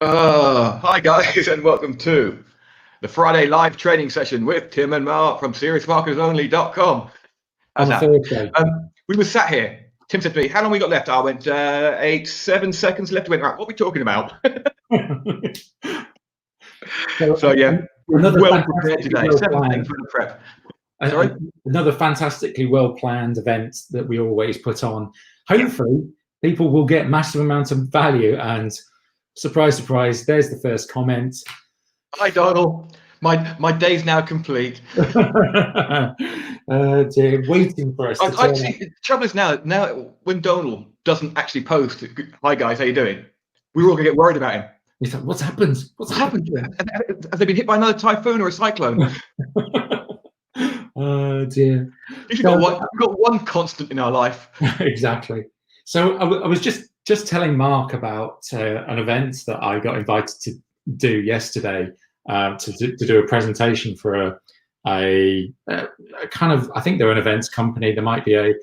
Hi guys, and welcome to the Friday live training session with Tim and Mark from SeriousMarketersOnly.com. How's On a that? Thursday. We were sat here. Tim said to me, "How long we got left?" I went, 7 seconds left. He went, "Right, what are we talking about?" So yeah, Another well prepared fantastically today. well 7 planned, things for the prep. Sorry? another fantastically well planned event that we always put on. Hopefully, people will get massive amounts of value. And surprise, surprise, there's the first comment. Hi Donald. My day's now complete. Dear, waiting for us to turn See, the trouble is now when Donald doesn't actually post, "Hi guys, how you doing?" We're all gonna get worried about him. He's like, what's happened? What's happened? Have they been hit by another typhoon or a cyclone? Oh dear. We've got one constant in our life. Exactly. So I was just telling Mark about an event that I got invited to do yesterday, to do a presentation for a kind of, I think they're an events company. There might be a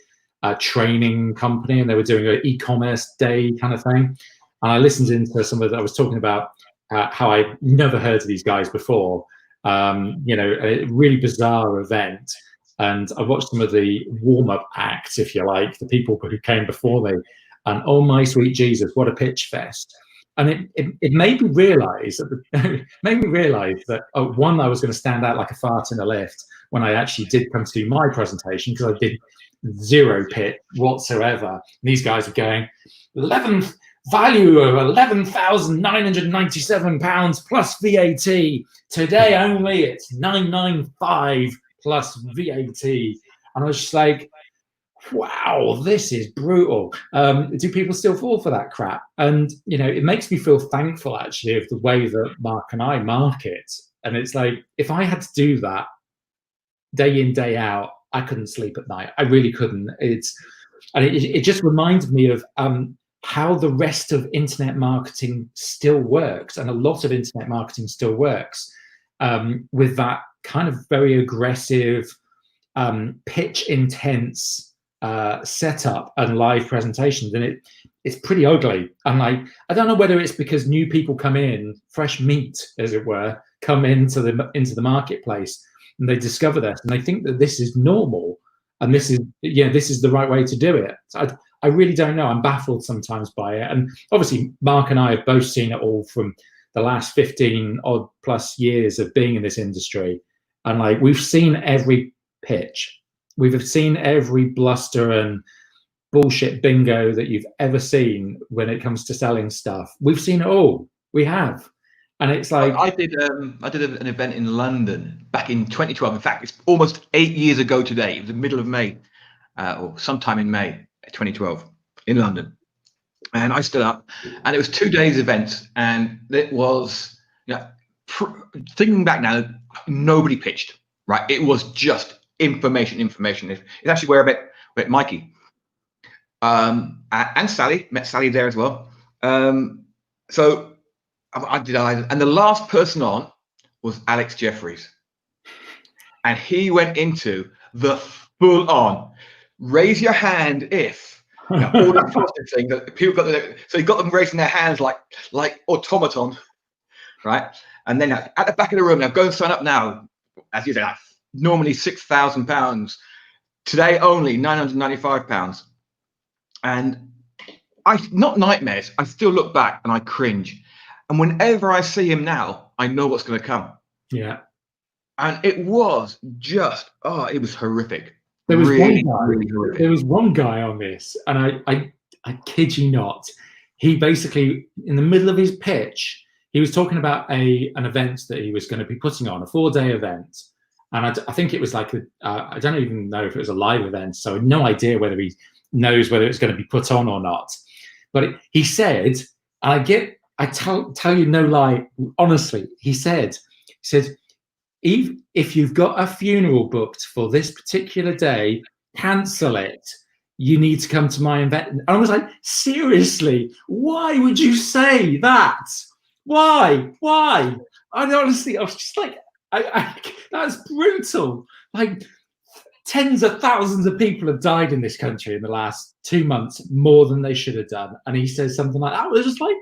training company, and they were doing an e-commerce day kind of thing. And I listened into some of that. I was talking about how I'd never heard of these guys before. A really bizarre event. And I watched some of the warm-up acts, if you like, the people who came before me. And oh my sweet Jesus, what a pitch fest! And it made me realise that one, I was going to stand out like a fart in a lift when I actually did come to do my presentation, because I did zero pitch whatsoever. And these guys were going, 11th value of £11,997 plus VAT. Today only it's 995 plus VAT. And I was just like, wow, this is brutal. Do people still fall for that crap? And it makes me feel thankful actually of the way that Mark and I market. And it's like, if I had to do that day in, day out, I couldn't sleep at night. I really couldn't. It just reminded me of how the rest of internet marketing still works, and a lot of internet marketing still works with that kind of very aggressive, pitch intense setup and live presentations, and it's pretty ugly. And I don't know whether it's because new people come in, fresh meat as it were, come into the marketplace, and they discover this and they think that this is normal, and this is the right way to do it. So I really don't know. I'm baffled sometimes by it. And obviously Mark and I have both seen it all from the last 15 odd plus years of being in this industry. And like, we've seen every pitch. We've seen every bluster and bullshit bingo that you've ever seen when it comes to selling stuff. We've seen it all. We have. And it's like, I did an event in London back in 2012. In fact, it's almost 8 years ago today. It was the middle of May, or sometime in May 2012 in London. And I stood up, and it was 2 days event, and it was, thinking back now, nobody pitched, right? It was just information. It's actually where I met Mikey, and Sally. Met Sally there as well. So I did, and the last person on was Alex Jeffries, and he went into the full-on raise your hand if all the frosted thing that people got. So he got them raising their hands like automaton, right? And then at the back of the room, now go and sign up now. As you said, normally £6,000, today only £995. And not nightmares. I still look back and I cringe. And whenever I see him now, I know what's going to come. Yeah. And it was just, it was horrific. There was really, one guy. Really horrific. There was one guy on this, and I kid you not, he basically, in the middle of his pitch, he was talking about an event that he was going to be putting on, a 4-day event. And I think it was like, I don't even know if it was a live event, so no idea whether he knows whether it's going to be put on or not. But he said, and I tell you no lie, honestly, he said, if you've got a funeral booked for this particular day, cancel it. You need to come to my event. And I was like, seriously, why would you say that? Why? I was just like, that's brutal. Like, tens of thousands of people have died in this country in the last 2 months, more than they should have done. And he says something like that. I was just like,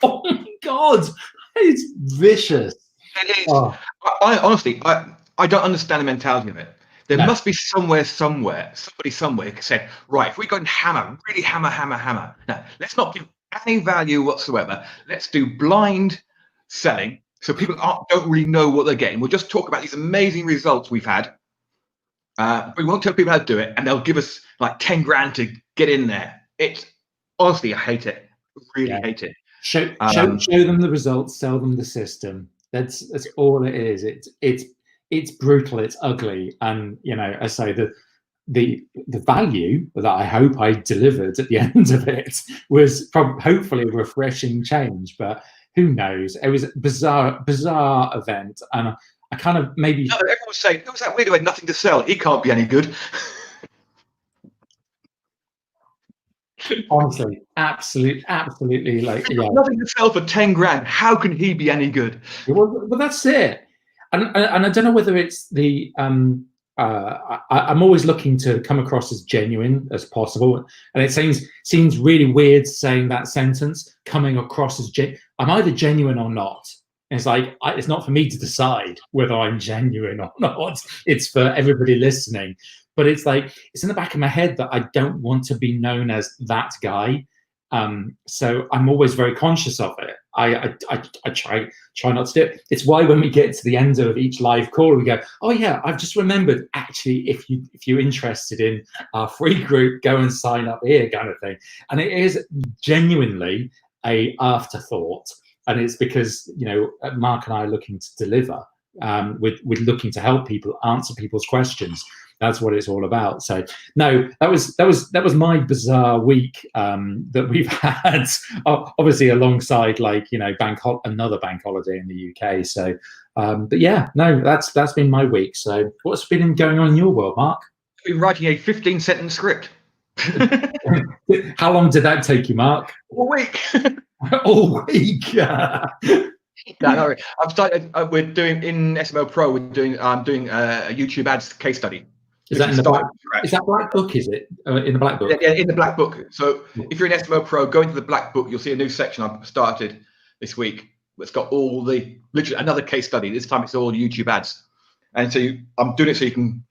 Oh my God, it's vicious. It is. Oh, I honestly, I don't understand the mentality of it. There no, must be somebody somewhere who said, right, if we go and hammer, really hammer. No, let's not give any value whatsoever. Let's do blind selling, so people don't really know what they're getting. We'll just talk about these amazing results we've had. We won't tell people how to do it, and they'll give us like 10 grand to get in there. It's honestly, I hate it. Really yeah. hate it. Show them the results, sell them the system. That's all it is. It's brutal. It's ugly, and I say the value that I hope I delivered at the end of it was hopefully a refreshing change. But who knows? It was a bizarre event, and I kind of maybe. No, everyone was saying, "Who's that weirdo who had nothing to sell? He can't be any good." Honestly, absolutely, like, yeah. Nothing to sell for 10 grand. How can he be any good? Well, that's it. And I don't know whether it's the I'm always looking to come across as genuine as possible, and it seems really weird saying that sentence, coming across as I'm either genuine or not. And it's like, it's not for me to decide whether I'm genuine or not. It's for everybody listening. But it's like, it's in the back of my head that I don't want to be known as that guy. So I'm always very conscious of it. I try not to do it. It's why when we get to the end of each live call, we go, oh yeah, I've just remembered, actually, if you're interested in our free group, go and sign up here, kind of thing. And it is genuinely a afterthought, and it's because Mark and I are looking to deliver. We're looking to help people answer people's questions. That's what it's all about. So no, that was my bizarre week that we've had, obviously alongside another bank holiday in the UK. So, but yeah, no, that's been my week. So what's been going on in your world, Mark? I've been writing a 15-sentence script. How long did that take you, Mark? A week. All week. No, I've started. We're doing in SMO Pro. I'm doing a YouTube ads case study. Is that in the black? Is that black book? Is it in the black book? Yeah, in the black book. So if you're in SMO Pro, go into the black book. You'll see a new section I've started this week. It's got literally another case study. This time it's all YouTube ads, and so I'm doing it so you can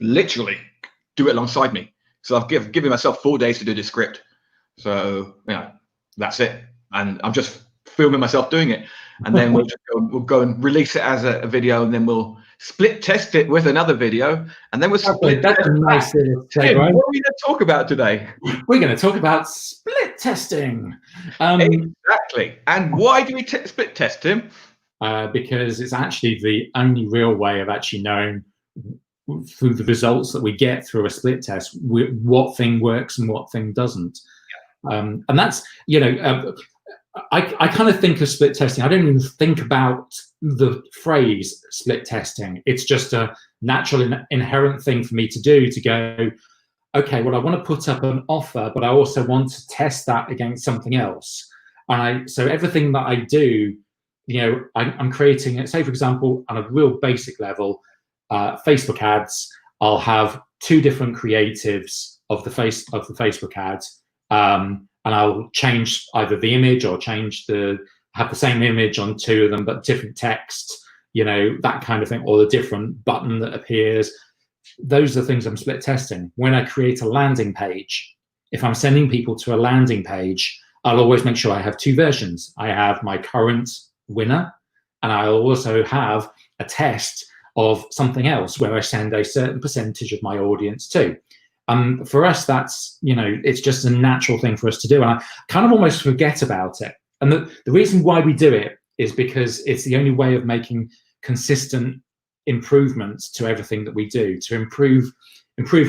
literally do it alongside me. So I've given myself 4 days to do the script. So that's it, and I'm just filming myself doing it, and then we'll go and release it as a video, and then we'll split test it with another video, and then we'll split. That's a nice Tim, what are we going to talk about today? We're going to talk about split testing. Exactly. And why do we split test, Tim? Because it's actually the only real way of actually knowing through the results that we get through a split test what thing works and what thing doesn't. Yeah. And that's I kind of think of split testing. I don't even think about the phrase split testing. It's just a natural inherent thing for me to do, to go, okay, well, I want to put up an offer, but I also want to test that against something else. And so everything that I do, I'm creating it. Say, for example, on a real basic level, Facebook ads, I'll have 2 different creatives of the Facebook ads. And I'll change either the image or have the same image on 2 of them, but different text, that kind of thing, or the different button that appears. Those are things I'm split testing. When I create a landing page, if I'm sending people to a landing page, I'll always make sure I have 2 versions. I have my current winner, and I'll also have a test of something else where I send a certain percentage of my audience to. For us, that's, it's just a natural thing for us to do. And I kind of almost forget about it. And the reason why we do it is because it's the only way of making consistent improvements to everything that we do, to improve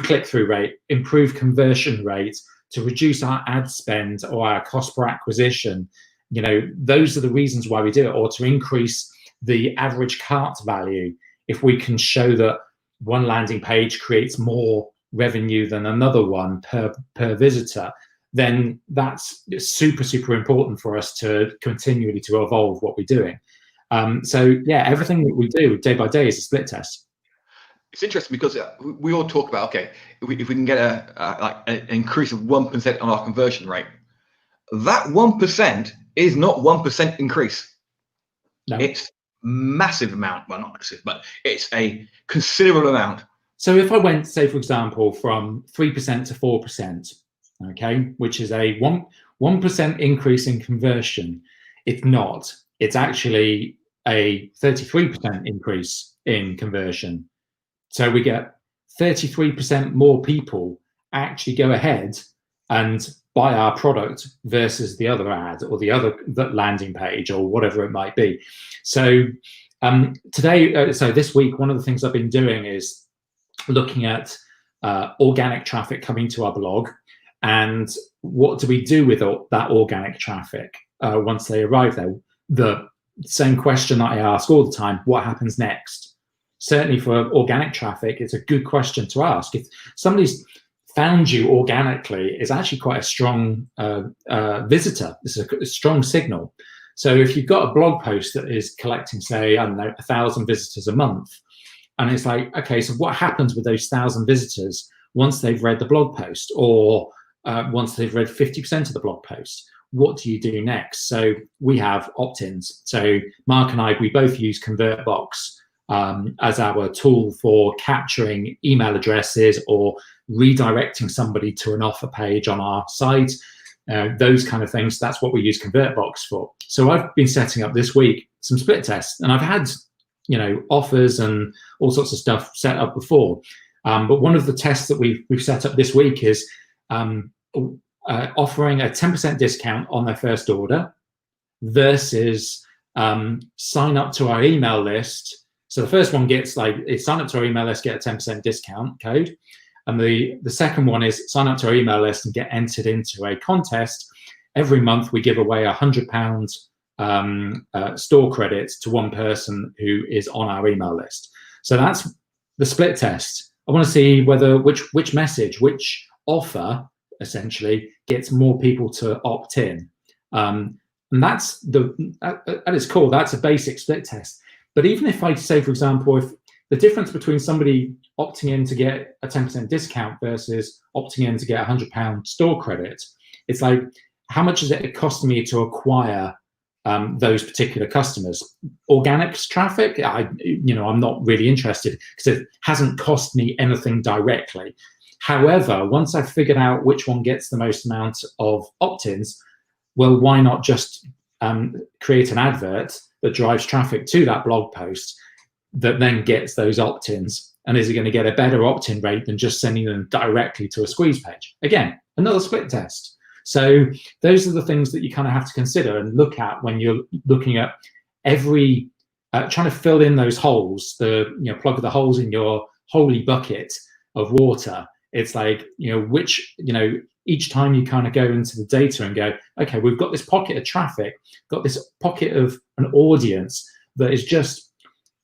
click-through rate, improve conversion rate, to reduce our ad spend or our cost per acquisition. Those are the reasons why we do it, or to increase the average cart value. If we can show that one landing page creates more revenue than another one per visitor, then that's super important for us to continually to evolve what we're doing. So yeah, everything that we do day by day is a split test. It's interesting because we all talk about, okay, if we can get an increase of 1% on our conversion rate, that 1% is not 1% increase. No. It's massive amount. Well, not massive, but it's a considerable amount. So if I went, say, for example, from 3% to 4%, okay, which is a 1% increase in conversion, it's not. It's actually a 33% increase in conversion. So we get 33% more people actually go ahead and buy our product versus the other ad or the other landing page or whatever it might be. So so this week, one of the things I've been doing is looking at organic traffic coming to our blog, and what do we do with that organic traffic once they arrive there? The same question that I ask all the time: what happens next? Certainly for organic traffic, it's a good question to ask. If somebody's found you organically, it's actually quite a strong visitor. It's a strong signal. So if you've got a blog post that is collecting, say, I don't know, 1,000 visitors a month, and it's like, okay, so what happens with those 1,000 visitors once they've read the blog post, or once they've read 50% of the blog post? What do you do next? So we have opt-ins. So Mark and I, we both use ConvertBox as our tool for capturing email addresses or redirecting somebody to an offer page on our site, those kind of things. That's what we use ConvertBox for. So I've been setting up this week some split tests, and I've had, you know, offers and all sorts of stuff set up before. But one of the tests that we've set up this week is offering a 10% discount on their first order versus sign up to our email list. So the first one gets sign up to our email list, get a 10% discount code. And the second one is sign up to our email list and get entered into a contest. Every month we give away £100 store credits to one person who is on our email list. So that's the split test. I want to see whether which message, which offer essentially gets more people to opt in. And that's at its core, that's a basic split test. But even if I say, for example, if the difference between somebody opting in to get a 10% discount versus opting in to get £100 store credit, it's like, how much is it costing me to acquire those particular customers? Organic traffic, I'm not really interested because it hasn't cost me anything directly. However, once I've figured out which one gets the most amount of opt-ins, well, why not just create an advert that drives traffic to that blog post that then gets those opt-ins? And is it going to get a better opt-in rate than just sending them directly to a squeeze page? Again, another split test. So those are the things that you kind of have to consider and look at when you're looking at trying to fill in those holes, plug the holes in your holy bucket of water. It's like, each time you kind of go into the data and go, okay, we've got this pocket of traffic, got this pocket of an audience that is just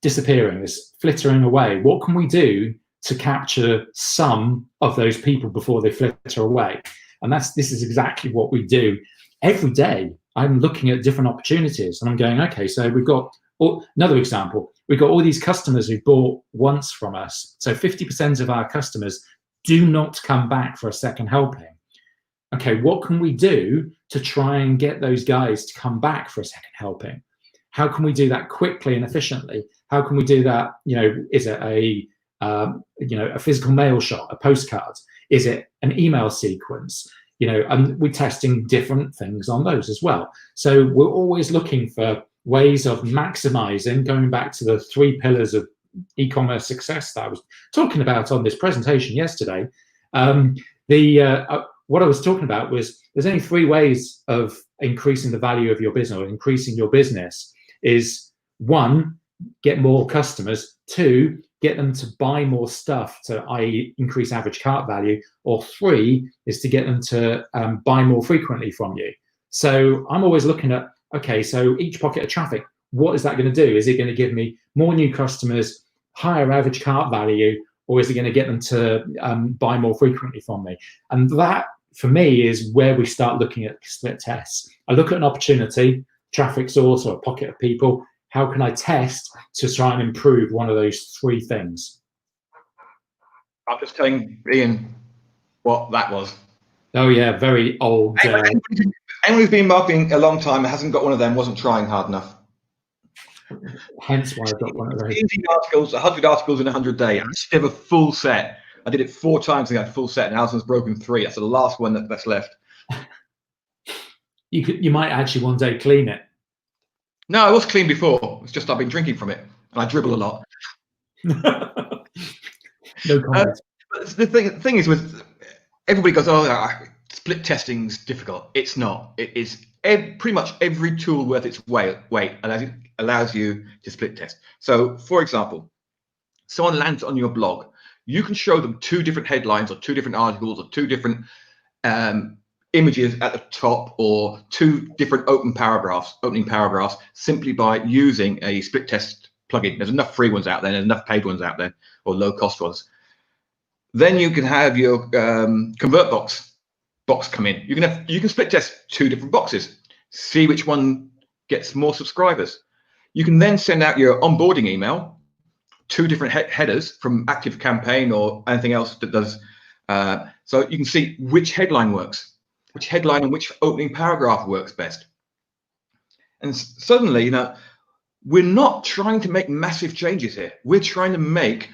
disappearing, is flittering away. What can we do to capture some of those people before they flitter away? And this is exactly what we do every day. I'm looking at different opportunities and I'm going, okay, so we've got another example. We've got all these customers who bought once from us. So 50% of our customers do not come back for a second helping. Okay, what can we do to try and get those guys to come back for a second helping? How can we do that quickly and efficiently? How can we do that? Is it a physical mail shot, a postcard? Is it an email sequence? And we're testing different things on those as well. So we're always looking for ways of maximizing, going back to the 3 pillars of e-commerce success that I was talking about on this presentation yesterday. What I was talking about was there's only 3 ways of increasing the value of your business or increasing your business. Is 1, get more customers. 2, get them to buy more stuff, i.e. increase average cart value. Or 3 is to get them to buy more frequently from you. So I'm always looking at, okay, so each pocket of traffic, what is that going to do? Is it going to give me more new customers, higher average cart value, or is it going to get them to buy more frequently from me? And that, for me, is where we start looking at split tests. I look at an opportunity, traffic source or a pocket of people. How can I test to try and improve one of those 3 things? I'm just telling Ian what that was. Oh yeah, very old. Anyone who's been marketing a long time and hasn't got one of them wasn't trying hard enough. Hence why I've got one of those. Easy articles, 100 articles in 100 days. I actually have a full set. I did it 4 times and I had full set, and Alison's broken 3. That's the last one that's left. You might actually one day clean it. No, it was clean before. It's just I've been drinking from it, and I dribble a lot. No comment. But the thing is, with everybody goes, oh, split testing's difficult. It's not. It is pretty much every tool worth its weight allows you to split test. So, for example, someone lands on your blog. You can show them 2 different headlines or 2 different articles or 2 different images at the top, or 2 different opening paragraphs simply by using a split test plugin. There's enough free ones out there, there's enough paid ones out there, or low cost ones. Then you can have your convert box come in. You can split test 2 different boxes, see which one gets more subscribers. You can then send out your onboarding email, 2 different headers from Active Campaign or anything else that does. So you can see which headline works, which headline and which opening paragraph works best. And suddenly, we're not trying to make massive changes here. We're trying to make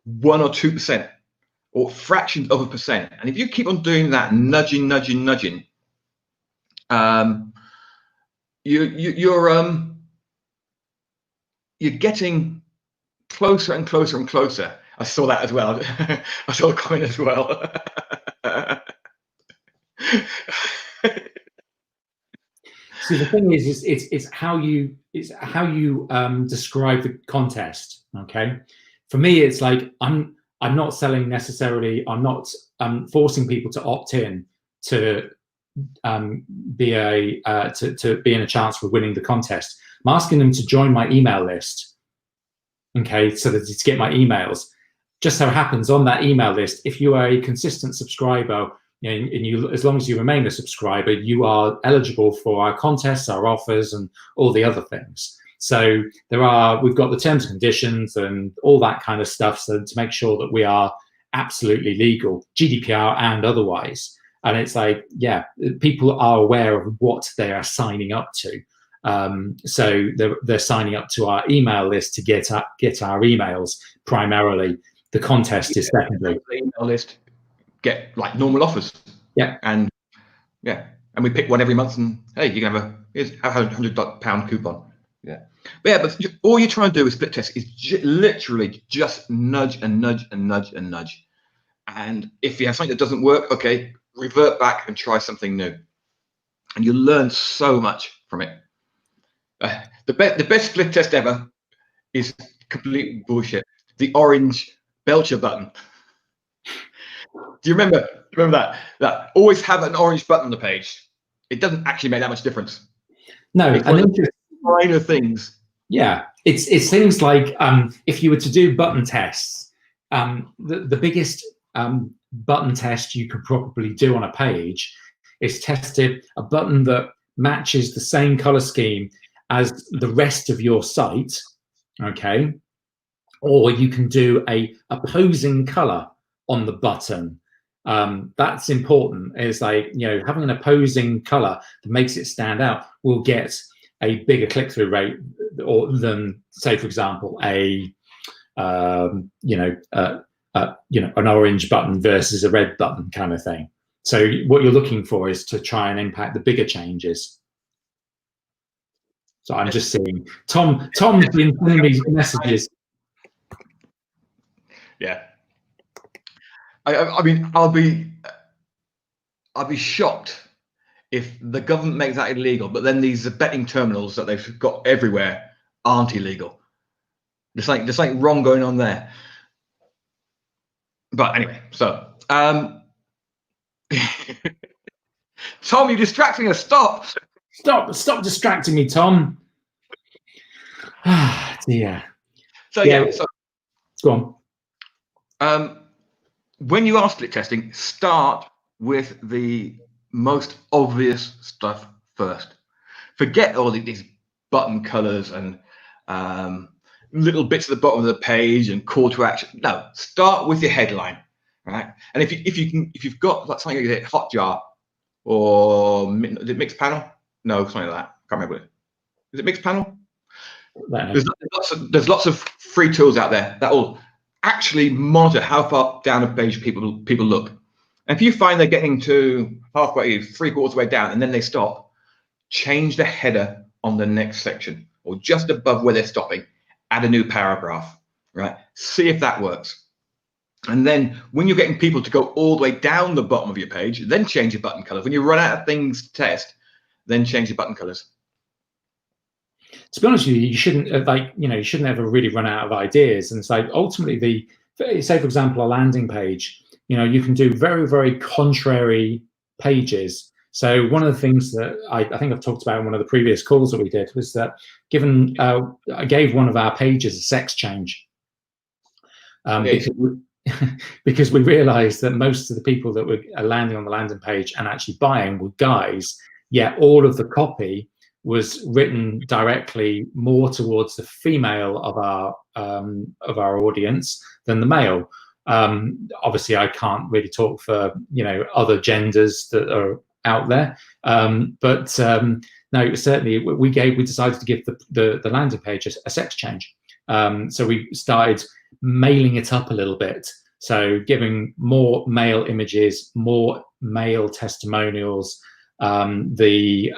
1 or 2% or fractions of a percent. And if you keep on doing that, nudging, you're getting closer and closer and closer. I saw that as well. I saw the comment as well. See, the thing is it's how you describe the contest. Okay, for me, it's like I'm not selling necessarily. I'm not forcing people to opt in to be in a chance for winning the contest. I'm asking them to join my email list. Okay, so that to get my emails. Just so happens on that email list, if you are a consistent subscriber, and you, as long as you remain a subscriber, you are eligible for our contests, our offers, and all the other things. So we've got the terms and conditions and all that kind of stuff, so to make sure that we are absolutely legal, GDPR and otherwise. And it's like, yeah, people are aware of what they are signing up to. So they're signing up to our email list to get our emails primarily. The contest is secondary. The email list get like normal offers. Yeah. And we pick one every month, and hey, you can have here's a £100 coupon. Yeah. But all you're trying to do with split test is literally just nudge and nudge and nudge and nudge. And if you have something that doesn't work, okay, revert back and try something new. And you'll learn so much from it. The best split test ever is complete bullshit. The orange Belcher button. Do you remember that always have an orange button on the page? It doesn't actually make that much difference. No, it's and minor things. Yeah, it's things like if you were to do button tests, the biggest button test you could probably do on a page is test a button that matches the same color scheme as the rest of your site, okay? Or you can do a opposing color on the button. That's important. It's like, having an opposing color that makes it stand out will get a bigger click-through rate than, say, for example, an orange button versus a red button kind of thing. So what you're looking for is to try and impact the bigger changes. So I'm just seeing Tom's been sending me messages. Yeah, I mean, I'll be shocked if the government makes that illegal, but then these betting terminals that they've got everywhere aren't illegal. There's something wrong going on there. But anyway, so Tom, you're distracting us. Stop distracting me, Tom. Ah, dear. So yeah, so go on. When you are split testing, start with the most obvious stuff first. Forget all these button colors and little bits at the bottom of the page and call to action. No, start with your headline. right? And if you've got like something like Hotjar or is it Mixed Panel? No, something like that. I can't remember. Is it Mixed Panel? There's lots of free tools out there that will actually monitor how far down a page people look. And if you find they're getting to halfway, 3/4 way down, and then they stop, change the header on the next section, or just above where they're stopping, add a new paragraph, right? See if that works. And then when you're getting people to go all the way down the bottom of your page, then change your button colors. When you run out of things to test, then change your button colors. To be honest with you, you shouldn't you shouldn't ever really run out of ideas. And it's like ultimately, say for example, a landing page, you can do very, very contrary pages. So one of the things that I think I've talked about in one of the previous calls that we did was that I gave one of our pages a sex change. Because we realized that most of the people that were landing on the landing page and actually buying were guys, yet all of the copy was written directly more towards the female of our audience than the male. Obviously, I can't really talk for other genders that are out there, but no, certainly we decided to give the landing page a sex change. So we started mailing it up a little bit, so giving more male images, more male testimonials, the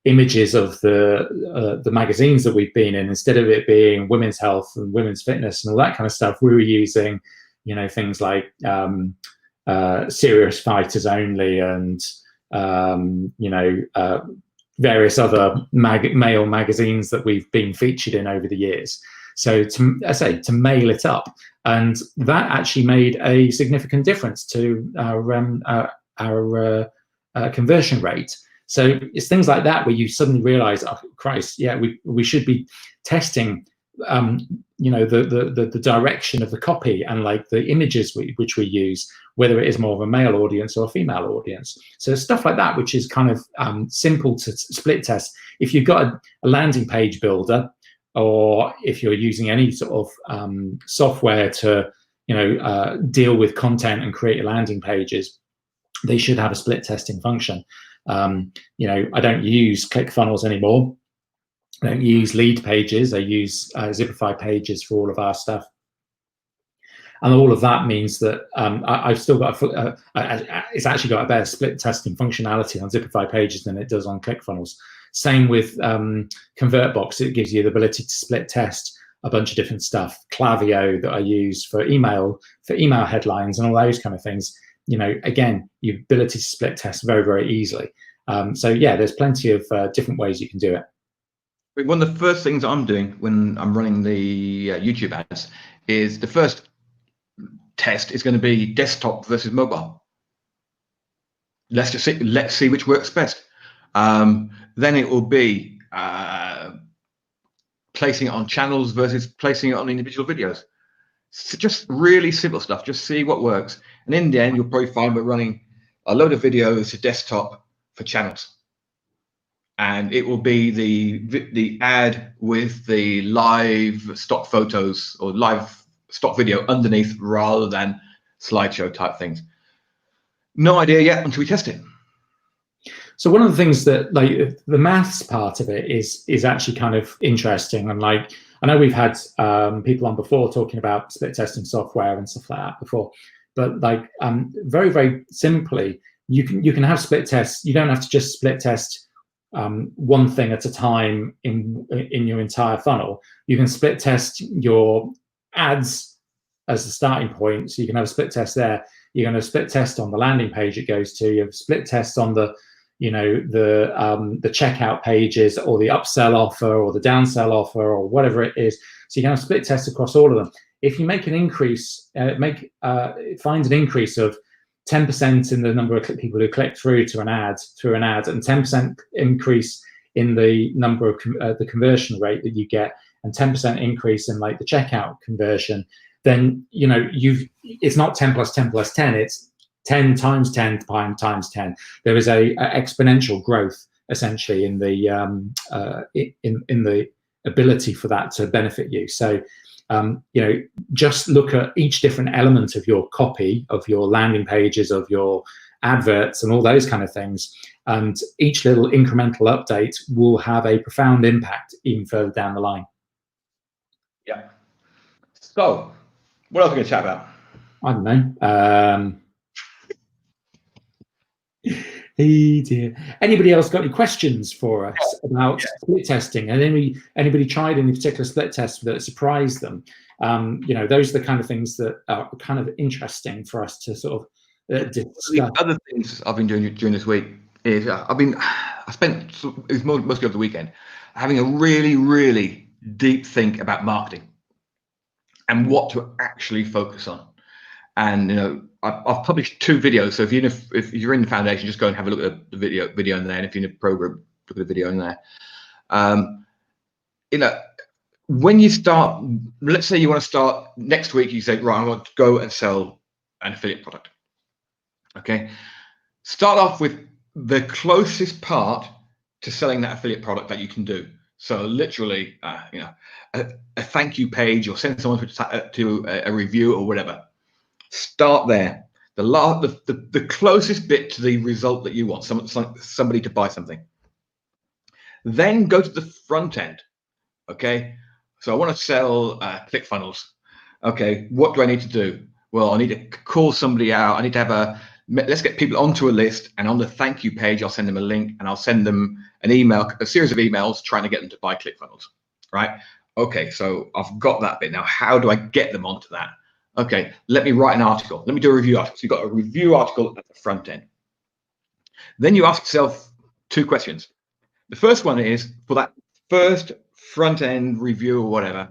images of the magazines that we've been in, instead of it being women's health and women's fitness and all that kind of stuff. We were using things like Serious Fighters Only and various other male magazines that we've been featured in over the years. So to mail it up, and that actually made a significant difference to our conversion rate. So it's things like that where you suddenly realize, oh Christ, yeah, we should be testing the direction of the copy and like the images which we use, whether it is more of a male audience or a female audience. So stuff like that, which is kind of simple to split test. If you've got a landing page builder, or if you're using any sort of software to deal with content and create your landing pages, they should have a split testing function. I don't use ClickFunnels anymore. I don't use lead pages. I use Zipify pages for all of our stuff. And all of that means that I've still got it's actually got a better split testing functionality on Zipify pages than it does on ClickFunnels. Same with ConvertBox. It gives you the ability to split test a bunch of different stuff. Klaviyo that I use for email headlines and all those kind of things. Again, your ability to split test very, very easily. So yeah, there's plenty of different ways you can do it. One of the first things I'm doing when I'm running the YouTube ads is the first test is going to be desktop versus mobile. Let's see which works best. Then it will be placing it on channels versus placing it on individual videos. So just really simple stuff. Just see what works. And in the end, you'll probably find we're running a load of videos to desktop for channels. And it will be the ad with the live stock photos or live stock video underneath rather than slideshow type things. No idea yet until we test it. So one of the things that like the maths part of it is actually kind of interesting. And like, I know we've had people on before talking about split testing software and stuff like that before, but like very, very simply, you can have split tests. You don't have to just split test one thing at a time in your entire funnel. You can split test your ads as the starting point. So you can have a split test there. You're going to split test on the landing page it goes to. You have a split test on the the checkout pages or the upsell offer or the downsell offer or whatever it is. So you can have split tests across all of them. If you make an increase, find an increase of 10% in the number of people who click through an ad, and 10% increase in the number of the conversion rate that you get, and 10% increase in like the checkout conversion, then it's not 10 plus 10 plus 10. It's 10 times 10 times 10. There is a exponential growth essentially in the ability for that to benefit you. So just look at each different element of your copy, of your landing pages, of your adverts, and all those kind of things. And each little incremental update will have a profound impact even further down the line. Yeah. So, what else are we going to chat about? I don't know. Hey dear. Anybody else got any questions for us about split testing? And anybody tried any particular split test that surprised them? Those are the kind of things that are kind of interesting for us to sort of discuss. The other things I've been doing during this week is I spent mostly over the weekend having a really, really deep think about marketing and what to actually focus on. And I've published 2 videos, so if you're in the foundation, just go and have a look at the video in there, and if you're in the program, look at the video in there. When you start, let's say you want to start next week, you say, right, I want to go and sell an affiliate product. Okay, start off with the closest part to selling that affiliate product that you can do. So literally, a thank you page, or send someone to a review or whatever. Start there. The closest bit to the result that you want, somebody to buy something. Then go to the front end. Okay, so I want to sell ClickFunnels. Okay, what do I need to do? Well, I need to call somebody out. I need to let's get people onto a list, and on the thank you page, I'll send them a link, and I'll send them an email, a series of emails trying to get them to buy ClickFunnels. Right? Okay, so I've got that bit. Now, how do I get them onto that? Okay, let me write an article. Let me do a review article. So you've got a review article at the front end. Then you ask yourself 2 questions. The first one is, for that first front end review or whatever,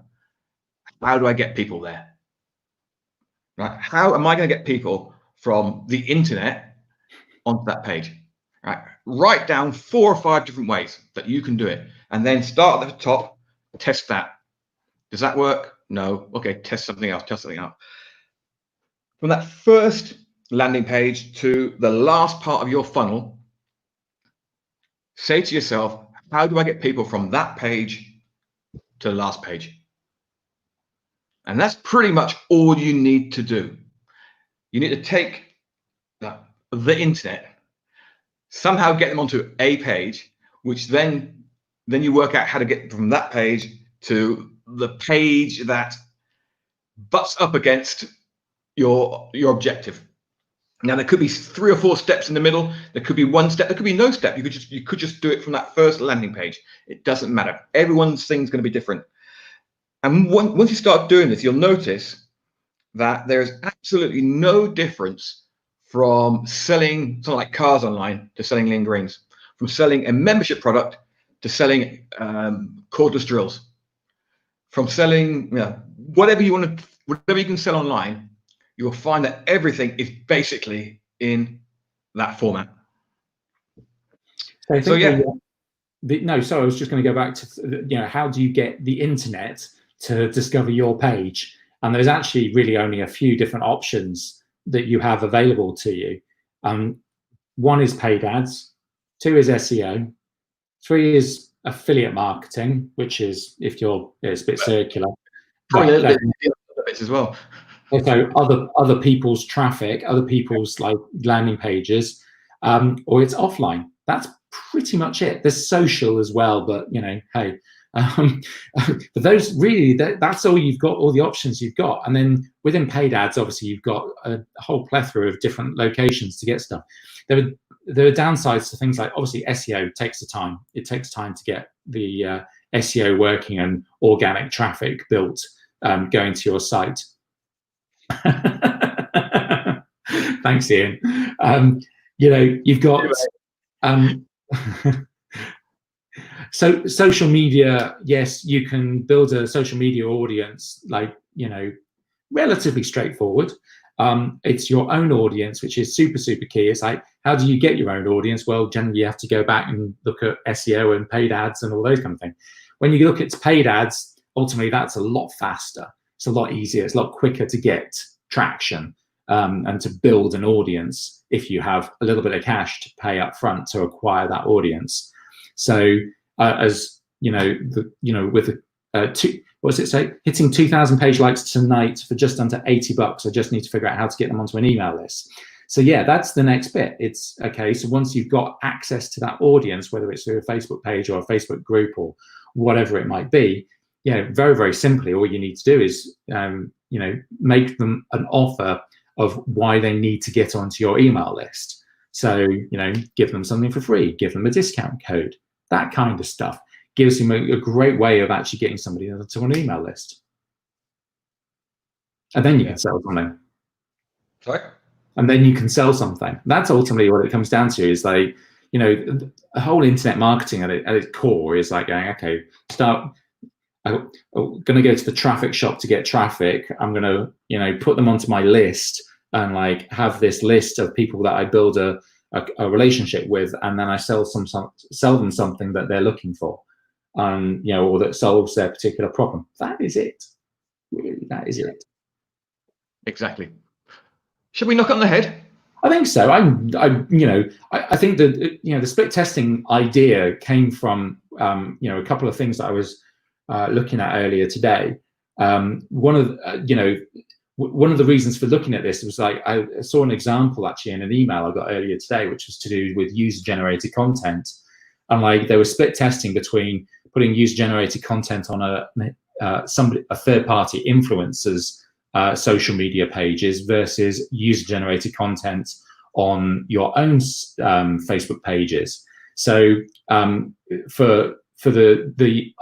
how do I get people there? Right? How am I going to get people from the internet onto that page? Right? Write down 4 or 5 different ways that you can do it, and then start at the top, test that. Does that work? No. Okay, test something else, test something else. From that first landing page to the last part of your funnel, say to yourself, how do I get people from that page to the last page? And that's pretty much all you need to do. You need to take the internet, somehow get them onto a page, which then you work out how to get from that page to the page that butts up against your objective. Now, there could be 3 or 4 steps in the middle. There could be 1 step. There could be no step. You could just do it from that first landing page. It doesn't matter. Everyone's thing's going to be different. And once you start doing this, you'll notice that there's absolutely no difference from selling something like cars online to selling lean greens, from selling a membership product to selling cordless drills, from selling whatever you can sell online. You will find that everything is basically in that format. I was just going to go back to, how do you get the internet to discover your page? And there's actually really only a few different options that you have available to you. 1 is paid ads, 2 is SEO, 3 is affiliate marketing, which is it's a bit circular. Bits as well. So other people's traffic, other people's landing pages, or it's offline. That's pretty much it. There's social as well, but hey, but those really, that's all you've got, all the options you've got. And then within paid ads, obviously you've got a whole plethora of different locations to get stuff. There are downsides to things like, obviously SEO takes the time. It takes time to get the SEO working and organic traffic built going to your site. Thanks, Ian. You've got so social media. Yes, you can build a social media audience, relatively straightforward. It's your own audience, which is super key. It's like, how do you get your own audience? Well, generally you have to go back and look at SEO and paid ads and all those kind of things. When you look at paid ads, ultimately that's a lot faster. It's a lot easier. It's a lot quicker to get traction and to build an audience if you have a little bit of cash to pay up front to acquire that audience. So as with what does it say? Hitting 2,000 page likes tonight for just under $80. I just need to figure out how to get them onto an email list. So yeah, that's the next bit. It's okay. So once you've got access to that audience, whether it's through a Facebook page or a Facebook group or whatever it might be, very, very simply, all you need to do is, make them an offer of why they need to get onto your email list. So, give them something for free, give them a discount code, that kind of stuff gives them a great way of actually getting somebody onto an email list. And then you can sell something. Sorry? And then you can sell something. That's ultimately what it comes down to, is like, the whole internet marketing at its core is like going, okay, I'm going to go to the traffic shop to get traffic. I'm going to, put them onto my list and like have this list of people that I build a relationship with, and then I sell them something that they're looking for, or that solves their particular problem. That is it. Really, that is it. Exactly. Should we knock on the head? I think so. I think that the split testing idea came from a couple of things that I was looking at earlier today. One of the reasons for looking at this was like I saw an example actually in an email I got earlier today, which was to do with user-generated content, and like they were split testing between putting user-generated content on a third-party influencer's social media pages versus user-generated content on your own Facebook pages. So for the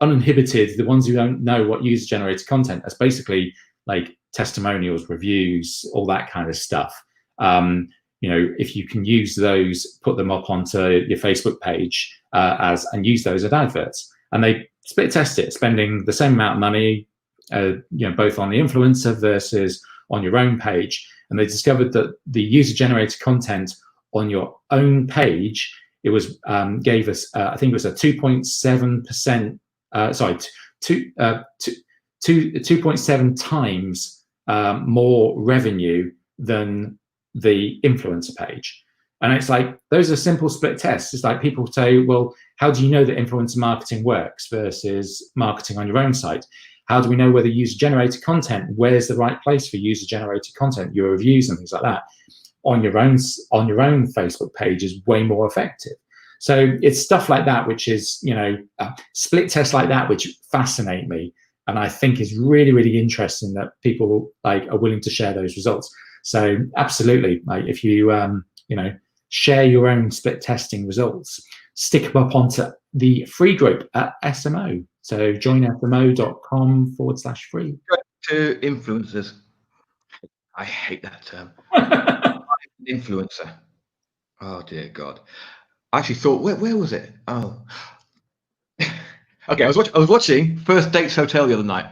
uninhibited, the ones who don't know what user-generated content, that's basically like testimonials, reviews, all that kind of stuff. If you can use those, put them up onto your Facebook page and use those as adverts, and they split test it, spending the same amount of money, both on the influencer versus on your own page, and they discovered that the user-generated content on your own page, it was gave us I think it was a 2.7%. 2.7 times more revenue than the influencer page. And it's like, those are simple split tests. It's like people say, well, how do you know that influencer marketing works versus marketing on your own site? How do we know whether user-generated content, where's the right place for user-generated content, your reviews and things like that, on your own Facebook page is way more effective. So it's stuff like that, which is, split tests like that, which fascinate me. And I think is really, really interesting that people like are willing to share those results. So absolutely, like if you, share your own split testing results, stick them up onto the free group at SMO. So joinfmo.com/free. To influencers. I hate that term. Influencer. Oh dear God. I actually thought, where was it? Oh. Okay, I was watching First Dates Hotel the other night,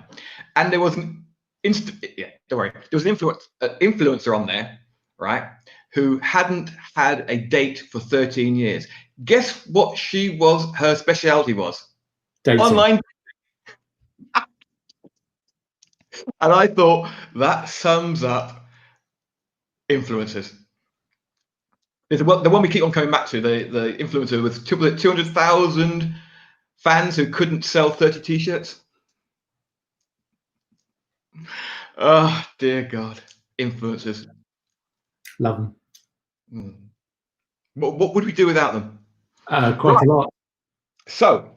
and there was an don't worry. There was an influencer on there, right, who hadn't had a date for 13 years. Guess what her specialty was? Dating. Online. And I thought that sums up influencers. The one we keep on coming back to, the influencer with 200,000 fans who couldn't sell 30 t-shirts. Oh dear God, influencers. Love them. What would we do without them? Quite a lot. So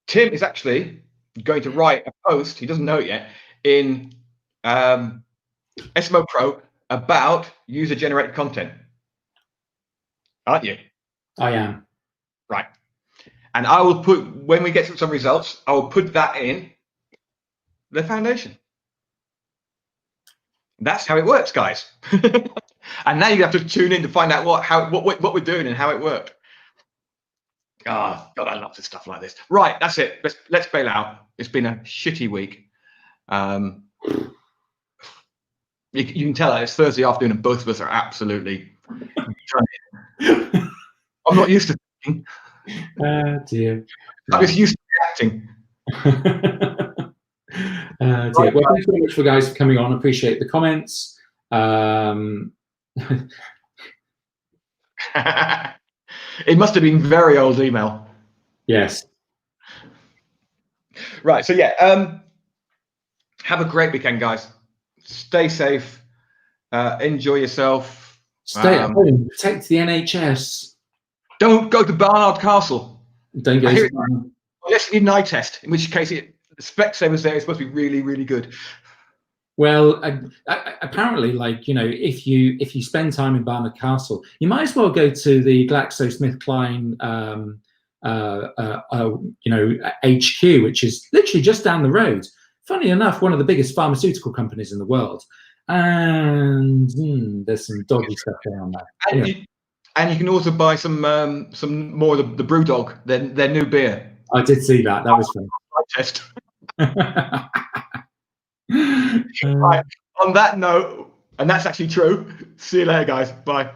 Tim is actually going to write a post, he doesn't know it yet, in SMO Pro about user-generated content. Aren't you? I am. Right. And I will put, when we get some results, I will put that in the foundation. That's how it works, guys. And now you have to tune in to find out what we're doing and how it worked. Oh, God, I love this stuff like this. Right, that's it. Let's bail out. It's been a shitty week. You can tell that it's Thursday afternoon and both of us are absolutely I'm not used to thinking. Dear. I'm just used to reacting. Dear. Well, thanks very much for guys for coming on. Appreciate the comments. It must have been very old email. Yes. Right. So yeah, have a great weekend, guys. Stay safe. Enjoy yourself. Stay at home, protect the NHS. Don't go to Barnard Castle. Don't go I hear to it, unless you need an eye test, in which case the Specsavers there is supposed to be really, really good. Well, apparently, like, you know, if you spend time in Barnard Castle, you might as well go to the GlaxoSmithKline, you know, HQ, which is literally just down the road. Funny enough, one of the biggest pharmaceutical companies in the world, and there's some dodgy stuff going on there. And, you can also buy some more of the BrewDog, their new beer. I did see that. That was fun. Test. Right. On that note, and that's actually true. See you later, guys. Bye.